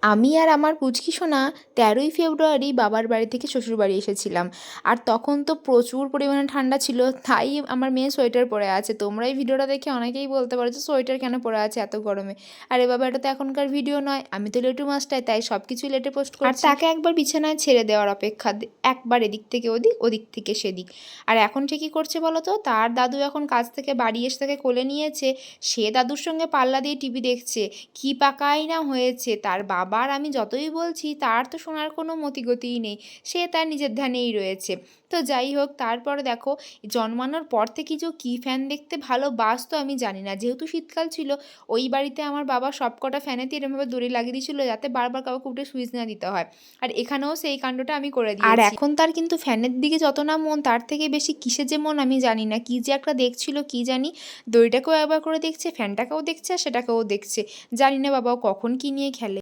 আমি আর আমার পুচকি সোনা ১৩ই ফেব্রুয়ারি বাবার বাড়ি থেকে শ্বশুরবাড়ি এসেছিলাম। আর তখন তো প্রচুর পরিমাণে ঠান্ডা ছিল, তাই আমার মেয়ে সোয়েটার পরে আছে। তোমরা এই ভিডিওটা দেখে অনেকেই বলতে পারো যে সোয়েটার কেন পরে আছে এত গরমে। আরে বাবা, এটা তো এখনকার ভিডিও নয়, আমি তো লেটু মাস্টার, তাই সব কিছুই লেটে পোস্ট করছি। আর তাকে একবার বিছানায় ছেড়ে দেওয়ার অপেক্ষা, একবার এদিক থেকে ওদিক, ওদিক থেকে সেদিক। আর এখন ঠিকই করছে বলো তো, তার দাদু এখন কাজ থেকে বাড়ি এসে তাকে কোলে নিয়েছে, সে দাদুর সঙ্গে পাল্লা দিয়ে টিভি দেখছে। কী পাকাই না হয়েছে তার বাবার, আমি যতই বলছি তার তো শোনার কোনো মতিগতিই নেই, সে তার নিজের ধ্যানেই রয়েছে। তো যাই হোক, তারপরে দেখো জন্মানোর পর থেকে যে কী ফ্যান দেখতে ভালোবাসতো আমি জানি না, যেহেতু শীতকাল ছিল ওই বাড়িতে আমার বাবা সব কটা ফ্যানেতে এরমভাবে দড়ি লাগিয়ে দিয়েছিল যাতে বারবার কাউকে উঠে সুইচ না দিতে হয়। আর এখানেও সেই কাণ্ডটা আমি করে দিয়েছি। আর এখন তার কিন্তু ফ্যানের দিকে যত না মন, তার থেকে বেশি কিসে যে মন আমি জানি না, কী যে একটা দেখছিল কী জানি, দড়িটাকেও একবার করে দেখছে, ফ্যানটাকেও দেখছে আর সেটাকেও দেখছে। জানি না বাবা ও কখন কী নিয়ে খেলে।